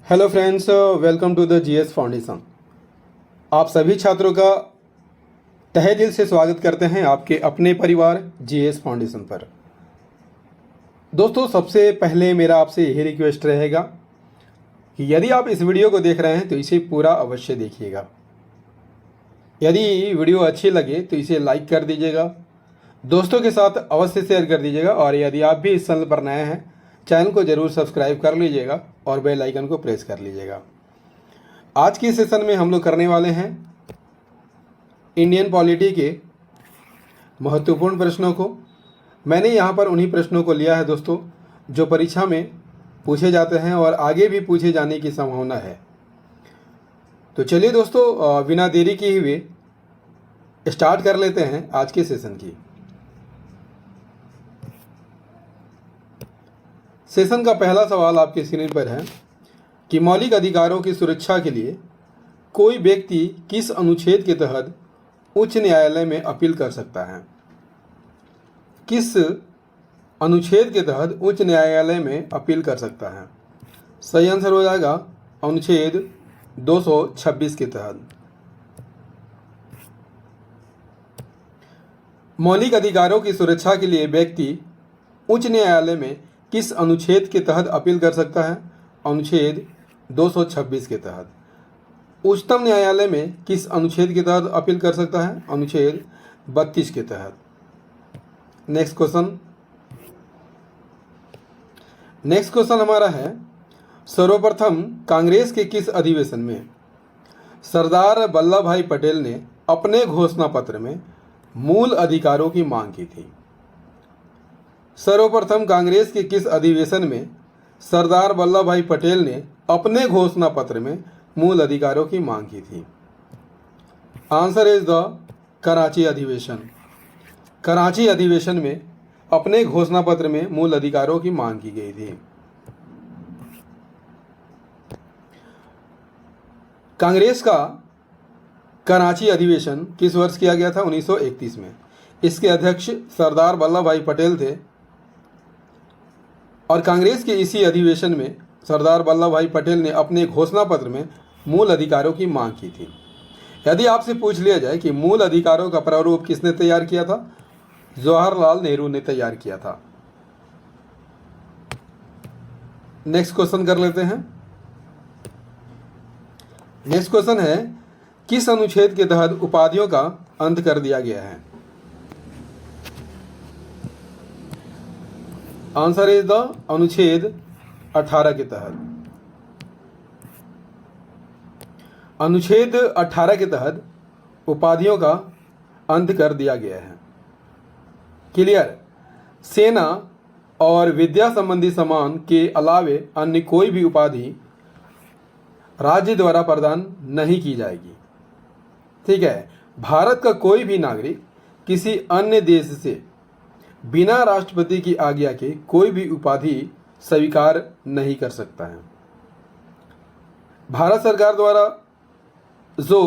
Hello friends, welcome to the GS foundation. आप सभी छात्रों का तहे दिल से स्वागत करते हैं आपके अपने परिवार जीएस फाउंडेशन पर। दोस्तों, सबसे पहले मेरा आपसे यही रिक्वेस्ट रहेगा कि यदि आप इस वीडियो को देख रहे हैं तो इसे पूरा अवश्य देखिएगा। यदि वीडियो अच्छी लगे तो इसे लाइक कर दीजिएगा, दोस्तों के साथ अवश्य शेयर कर दीजिएगा और यदि आप भी इस चैनल पर नए हैं, चैनल को जरूर सब्सक्राइब कर लीजिएगा और बेल आइकन को प्रेस कर लीजिएगा। आज की सेशन में हम लोग करने वाले हैं इंडियन पॉलिटी के महत्वपूर्ण प्रश्नों को। मैंने यहाँ पर उन्हीं प्रश्नों को लिया है दोस्तों जो परीक्षा में पूछे जाते हैं और आगे भी पूछे जाने की संभावना है। तो चलिए दोस्तों, बिना देरी किए हुए स्टार्ट कर लेते हैं आज के सेशन की। सेशन का पहला सवाल आपके स्क्रीन पर है कि मौलिक अधिकारों की सुरक्षा के लिए कोई व्यक्ति किस अनुच्छेद के तहत उच्च न्यायालय में अपील कर सकता है। किस अनुच्छेद के तहत उच्च न्यायालय में अपील कर सकता है? सही आंसर हो जाएगा अनुच्छेद 226 के तहत। मौलिक अधिकारों की सुरक्षा के लिए व्यक्ति उच्च न्यायालय में किस अनुच्छेद के तहत अपील कर सकता है? अनुच्छेद 226 के तहत। उच्चतम न्यायालय में किस अनुच्छेद के तहत अपील कर सकता है? अनुच्छेद 32 के तहत। नेक्स्ट क्वेश्चन हमारा है, सर्वप्रथम कांग्रेस के किस अधिवेशन में सरदार वल्लभ भाई पटेल ने अपने घोषणा पत्र में मूल अधिकारों की मांग की थी? सर्वप्रथम कांग्रेस के किस अधिवेशन में सरदार वल्लभ भाई पटेल ने अपने घोषणा पत्र में मूल अधिकारों की मांग की थी? आंसर इज द कराची अधिवेशन। कराची अधिवेशन में अपने घोषणा पत्र में मूल अधिकारों की मांग की गई थी। कांग्रेस का कराची अधिवेशन किस वर्ष किया गया था? 1931 में। इसके अध्यक्ष सरदार वल्लभ भाई पटेल थे और कांग्रेस के इसी अधिवेशन में सरदार वल्लभ भाई पटेल ने अपने घोषणा पत्र में मूल अधिकारों की मांग की थी। यदि आपसे पूछ लिया जाए कि मूल अधिकारों का प्रारूप किसने तैयार किया था? जवाहरलाल नेहरू ने तैयार किया था। नेक्स्ट क्वेश्चन कर लेते हैं। नेक्स्ट क्वेश्चन है, किस अनुच्छेद के तहत उपाधियों का अंत कर दिया गया है? आंसर इज द अनुच्छेद 18 के तहत। अनुच्छेद 18 के तहत उपाधियों का अंत कर दिया गया है। क्लियर? सेना और विद्या संबंधी सम्मान के अलावे अन्य कोई भी उपाधि राज्य द्वारा प्रदान नहीं की जाएगी। ठीक है। भारत का कोई भी नागरिक किसी अन्य देश से बिना राष्ट्रपति की आज्ञा के कोई भी उपाधि स्वीकार नहीं कर सकता है। भारत सरकार द्वारा जो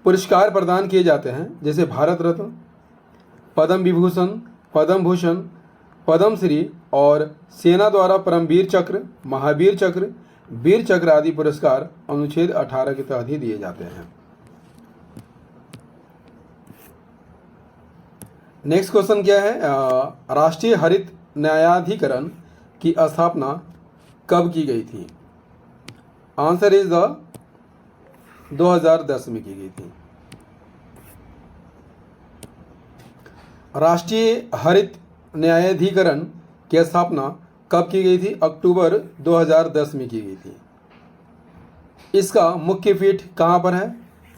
पुरस्कार प्रदान किए जाते हैं, जैसे भारत रत्न, पद्म विभूषण, पद्म भूषण, पद्मश्री और सेना द्वारा परमवीर चक्र, महावीर चक्र, वीर चक्र आदि पुरस्कार अनुच्छेद 18 के तहत ही दिए जाते हैं। नेक्स्ट क्वेश्चन क्या है? राष्ट्रीय हरित न्यायाधिकरण की स्थापना कब की गई थी? आंसर इज द 2010 में की गई थी। राष्ट्रीय हरित न्यायाधिकरण की स्थापना कब की गई थी? अक्टूबर 2010 में की गई थी। इसका मुख्य पीठ कहाँ पर है?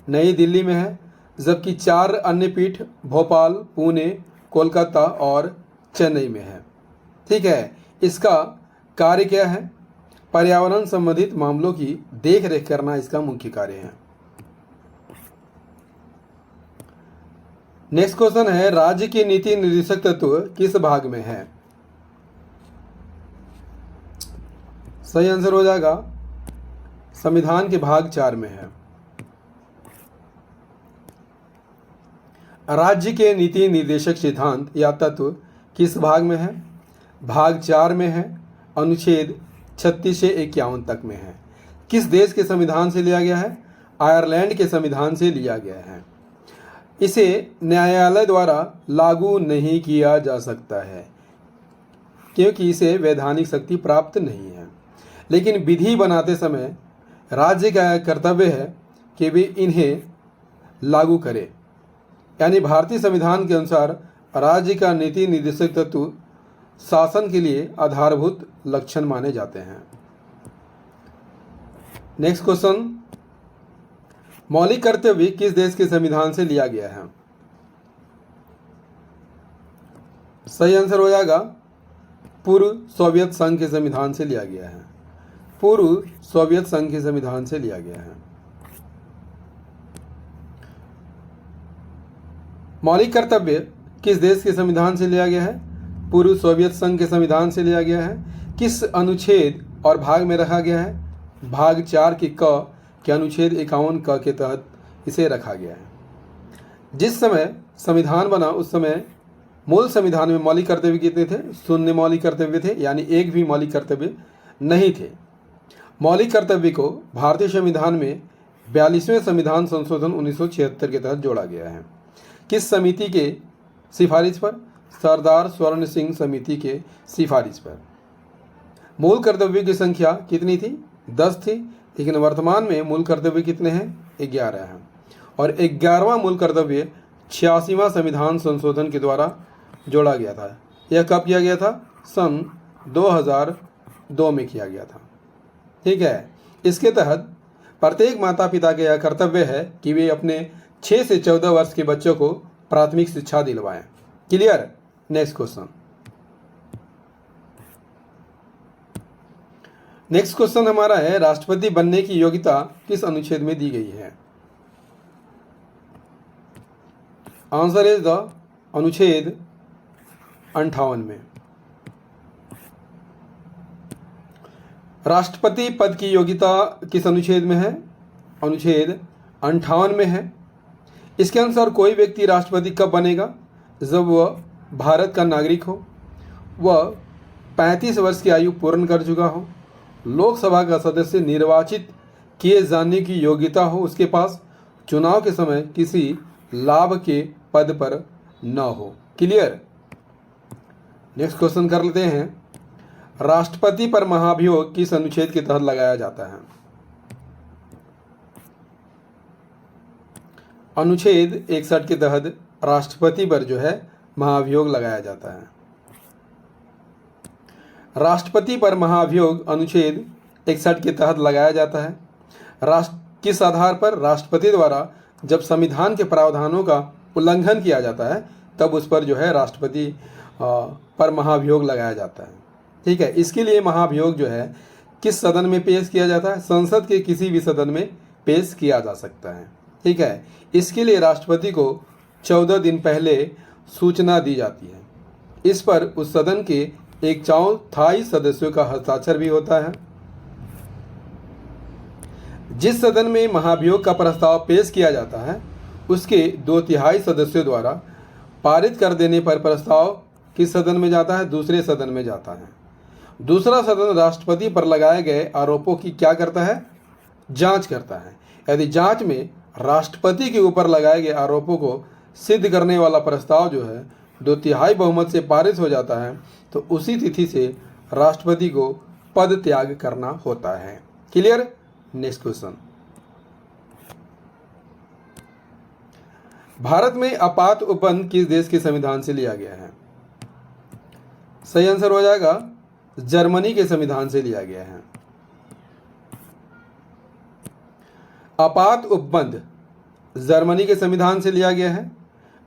नई दिल्ली में है, जबकि 4 अन्य पीठ भोपाल, पुणे, कोलकाता और चेन्नई में है। ठीक है। इसका कार्य क्या है? पर्यावरण संबंधित मामलों की देखरेख करना इसका मुख्य कार्य है। नेक्स्ट क्वेश्चन है, राज्य के नीति निर्देशक तत्व किस भाग में है? सही आंसर हो जाएगा संविधान के भाग 4 में है। राज्य के नीति निर्देशक सिद्धांत या तत्व किस भाग में है? भाग 4 में है, अनुच्छेद 36 से 51 तक में है। किस देश के संविधान से लिया गया है? आयरलैंड के संविधान से लिया गया है। इसे न्यायालय द्वारा लागू नहीं किया जा सकता है क्योंकि इसे वैधानिक शक्ति प्राप्त नहीं है, लेकिन विधि बनाते समय राज्य का कर्तव्य है कि वे इन्हें लागू करे। यानी भारतीय संविधान के अनुसार राज्य का नीति निर्देशक तत्व शासन के लिए आधारभूत लक्षण माने जाते हैं। नेक्स्ट क्वेश्चन, मौलिक कर्तव्य किस देश के संविधान से लिया गया है? सही आंसर हो जाएगा पूर्व सोवियत संघ के संविधान से लिया गया है। पूर्व सोवियत संघ के संविधान से लिया गया है। मौलिक कर्तव्य किस देश के संविधान से लिया गया है? पूर्व सोवियत संघ के संविधान से लिया गया है। किस अनुच्छेद और भाग में रखा गया है? भाग 4 के अनुच्छेद 51 क के तहत इसे रखा गया है। जिस समय संविधान बना उस समय मूल संविधान में मौलिक कर्तव्य कितने थे? 0 मौलिक कर्तव्य थे, यानी एक भी मौलिक कर्तव्य नहीं थे। मौलिक कर्तव्य को भारतीय संविधान में 42वें संविधान संशोधन 1976 के तहत जोड़ा गया है। किस समिति के सिफारिश पर? सरदार स्वर्ण सिंह समिति के सिफारिश पर। मूल कर्तव्यों की संख्या कितनी थी? 10 थी, लेकिन वर्तमान में मूल कर्तव्य कितने हैं? 11 हैं। और 11वां मूल कर्तव्य 86वां संविधान संशोधन के द्वारा जोड़ा गया था। यह कब किया गया था? सन 2002 में किया गया था। ठीक है। इसके तहत प्रत्येक माता पिता का यह कर्तव्य है कि वे अपने 6 से 14 वर्ष के बच्चों को प्राथमिक शिक्षा दिलवाएं। Clear? Next question. Next question हमारा है, राष्ट्रपति बनने की योग्यता किस अनुच्छेद में दी गई है? आंसर इज द अनुच्छेद 58 में। राष्ट्रपति पद की योग्यता किस अनुच्छेद में है? अनुच्छेद 58 में है। इसके अनुसार कोई व्यक्ति राष्ट्रपति कब बनेगा? जब वह भारत का नागरिक हो, वह 35 वर्ष की आयु पूर्ण कर चुका हो, लोकसभा का सदस्य निर्वाचित किए जाने की योग्यता हो उसके पास, चुनाव के समय किसी लाभ के पद पर न हो। क्लियर? नेक्स्ट क्वेश्चन कर लेते हैं, राष्ट्रपति पर महाभियोग किस अनुच्छेद के तहत लगाया जाता है? अनुच्छेद 61 के तहत राष्ट्रपति पर जो है महाभियोग लगाया जाता है। राष्ट्रपति पर महाभियोग अनुच्छेद 61 के तहत लगाया जाता है। किस आधार पर? राष्ट्रपति द्वारा जब संविधान के प्रावधानों का उल्लंघन किया जाता है तब उस पर जो है राष्ट्रपति पर महाभियोग लगाया जाता है। ठीक है। इसके लिए महाभियोग जो है किस सदन में पेश किया जाता है? संसद के किसी भी सदन में पेश किया जा सकता है। ठीक है। इसके लिए राष्ट्रपति को 14 दिन पहले सूचना दी जाती है। इस पर उस सदन के 1/4 सदस्यों का हस्ताक्षर भी होता है। जिस सदन में महाभियोग का प्रस्ताव पेश किया जाता है उसके 2/3 सदस्यों द्वारा पारित कर देने पर प्रस्ताव किस सदन में जाता है? दूसरे सदन में जाता है। दूसरा सदन राष्ट्रपति पर लगाए गए आरोपों की क्या करता है? जांच करता है। यदि जांच में राष्ट्रपति के ऊपर लगाए गए आरोपों को सिद्ध करने वाला प्रस्ताव जो है 2/3 बहुमत से पारित हो जाता है तो उसी तिथि से राष्ट्रपति को पद त्याग करना होता है। क्लियर? नेक्स्ट क्वेश्चन, भारत में आपात उपबंध किस देश के संविधान से लिया गया है? सही आंसर हो जाएगा जर्मनी के संविधान से लिया गया है। आपात उपबंध जर्मनी के संविधान से लिया गया है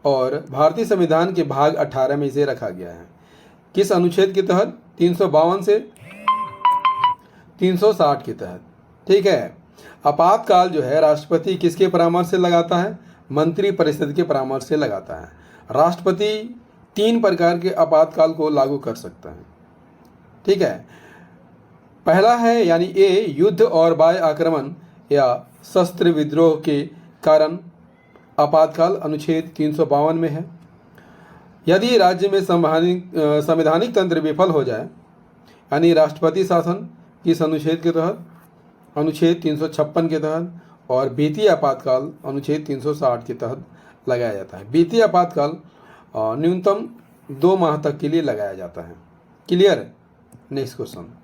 और भारतीय संविधान के भाग 18 में इसे रखा गया है। किस अनुच्छेद के तहत? 352 से 360 के तहत। ठीक है। आपातकाल जो है राष्ट्रपति किसके परामर्श से लगाता है? मंत्री परिषद के परामर्श से लगाता है। राष्ट्रपति 3 प्रकार के आपातकाल को लागू कर सकता है। ठीक है। पहला है यानी ए, युद्ध और बाह्य आक्रमण या शस्त्र विद्रोह के कारण आपातकाल अनुच्छेद 352 में है। यदि राज्य में संवैधानिक तंत्र विफल हो जाए, यानी राष्ट्रपति शासन किस अनुच्छेद के तहत? अनुच्छेद 356 के तहत, और वित्तीय आपातकाल अनुच्छेद 360 के तहत लगाया जाता है। वित्तीय आपातकाल न्यूनतम 2 माह तक के लिए लगाया जाता है। क्लियर? Next question.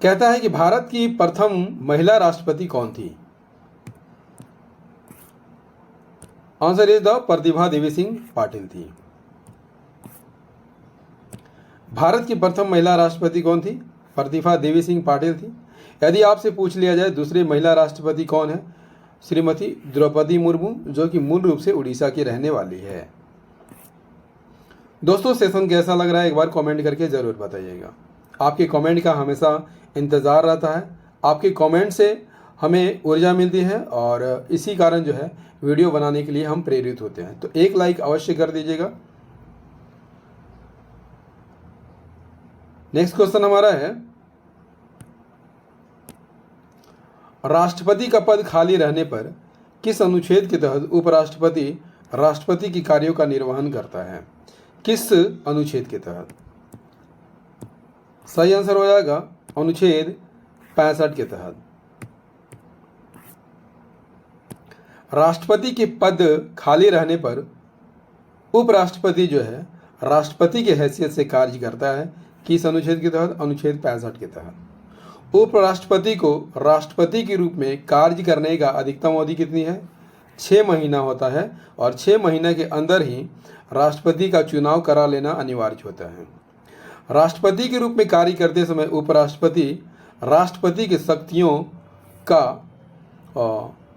कहता है कि भारत की प्रथम महिला राष्ट्रपति कौन थी? Answer is the Pratibha Devi Singh Patil थी। भारत की प्रथम महिला राष्ट्रपति कौन थी? प्रतिभा देवी सिंह पाटिल थी। यदि आपसे पूछ लिया जाए दूसरी महिला राष्ट्रपति कौन है? श्रीमती द्रौपदी मुर्मू, जो कि मूल रूप से उड़ीसा की रहने वाली है। दोस्तों, सेशन कैसा लग रहा है एक बार कमेंट करके जरूर बताइएगा। आपके कमेंट का हमेशा इंतज़ार रहता है। आपके कमेंट से हमें ऊर्जा मिलती है और इसी कारण जो है वीडियो बनाने के लिए हम प्रेरित होते हैं। तो एक लाइक अवश्य कर दीजिएगा। नेक्स्ट क्वेश्चन हमारा है, राष्ट्रपति का पद खाली रहने पर किस अनुच्छेद के तहत उपराष्ट्रपति राष्ट्रपति के कार्यों का निर्वहन करता है? किस अनुच्छेद के तहत? सही आंसर हो जाएगा अनुच्छेद 65 के तहत। राष्ट्रपति के पद खाली रहने पर उपराष्ट्रपति जो है राष्ट्रपति की हैसियत से कार्य करता है। किस अनुच्छेद के तहत? अनुच्छेद 65 के तहत। उपराष्ट्रपति को राष्ट्रपति के रूप में कार्य करने का अधिकतम अवधि कितनी है? 6 महीना होता है और 6 महीने के अंदर ही राष्ट्रपति का चुनाव करा लेना अनिवार्य होता है। राष्ट्रपति के रूप में कार्य करते समय उपराष्ट्रपति राष्ट्रपति की शक्तियों का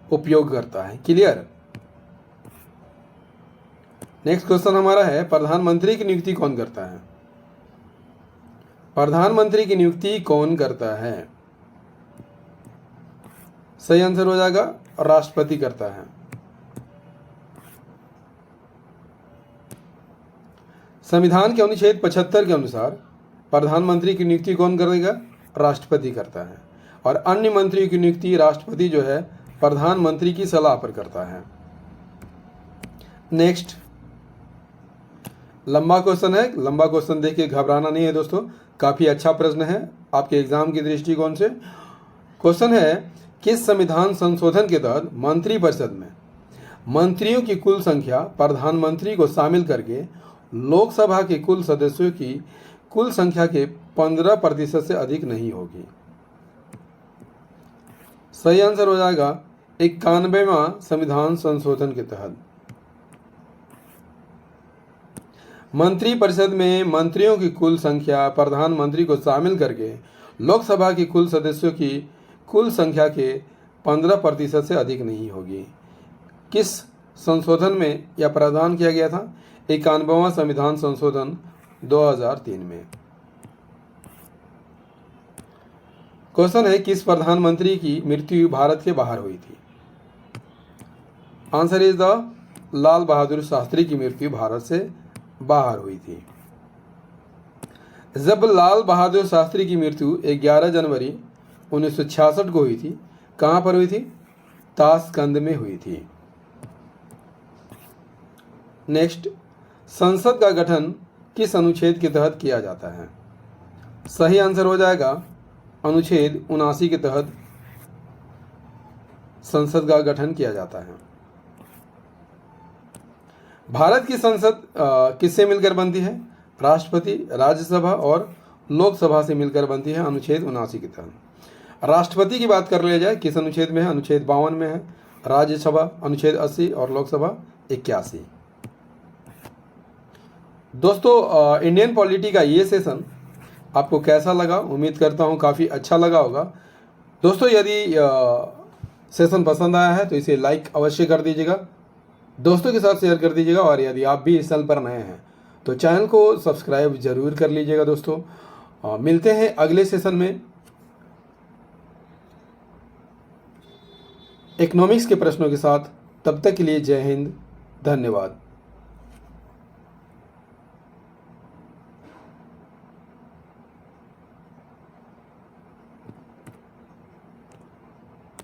उपयोग करता है। क्लियर? नेक्स्ट क्वेश्चन हमारा है, प्रधानमंत्री की नियुक्ति कौन करता है? प्रधानमंत्री की नियुक्ति कौन करता है? सही आंसर हो जाएगा राष्ट्रपति करता है। संविधान के अनुच्छेद 75 के अनुसार प्रधानमंत्री की नियुक्ति कौन करेगा? राष्ट्रपति करता है। और अन्य मंत्रियों की नियुक्ति राष्ट्रपति जो है प्रधानमंत्री की सलाह पर करता है। नेक्स्ट, लंबा क्वेश्चन है। लंबा क्वेश्चन देख के घबराना नहीं है दोस्तों, काफी अच्छा प्रश्न है आपके एग्जाम की दृष्टिकोण से। क्वेश्चन है, किस संविधान संशोधन के तहत मंत्रिपरिषद में मंत्रियों की कुल संख्या प्रधानमंत्री को शामिल करके लोकसभा के कुल सदस्यों की कुल संख्या के 15% से अधिक नहीं होगी? सही आंसर हो जाएगा 91वां संविधान संशोधन के तहत। मंत्रिपरिषद में मंत्रियों की कुल संख्या प्रधानमंत्री को शामिल करके लोकसभा की कुल सदस्यों की कुल संख्या के 15% से अधिक नहीं होगी। किस संशोधन में यह प्रावधान किया गया था? 91वां संविधान संशोधन 2003 में। क्वेश्चन है, किस प्रधानमंत्री की मृत्यु भारत के बाहर हुई थी? Answer is the Lal Bahadur Shastri की मृत्यु भारत से बाहर हुई थी। जब लाल बहादुर शास्त्री की मृत्यु 11 जनवरी 1966 को हुई थी, कहां पर हुई थी? ताशकंद में हुई थी। नेक्स्ट, संसद का गठन किस अनुच्छेद के तहत किया जाता है? सही आंसर हो जाएगा अनुच्छेद 79 के तहत संसद का गठन किया जाता है। भारत की संसद किससे मिलकर बनती है? राष्ट्रपति, राज्यसभा और लोकसभा से मिलकर बनती है अनुच्छेद 79 के तहत। राष्ट्रपति की बात कर लिया जाए, किस अनुच्छेद में है? अनुच्छेद 52 में है। राज्यसभा अनुच्छेद 80 और लोकसभा 81। दोस्तों, इंडियन पॉलिटी का ये सेशन आपको कैसा लगा? उम्मीद करता हूँ काफ़ी अच्छा लगा होगा। दोस्तों, यदि सेशन पसंद आया है तो इसे लाइक अवश्य कर दीजिएगा, दोस्तों के साथ शेयर कर दीजिएगा, और यदि आप भी इस चैनल पर नए हैं तो चैनल को सब्सक्राइब जरूर कर लीजिएगा। दोस्तों, मिलते हैं अगले सेशन में इकोनॉमिक्स के प्रश्नों के साथ। तब तक के लिए जय हिंद, धन्यवाद।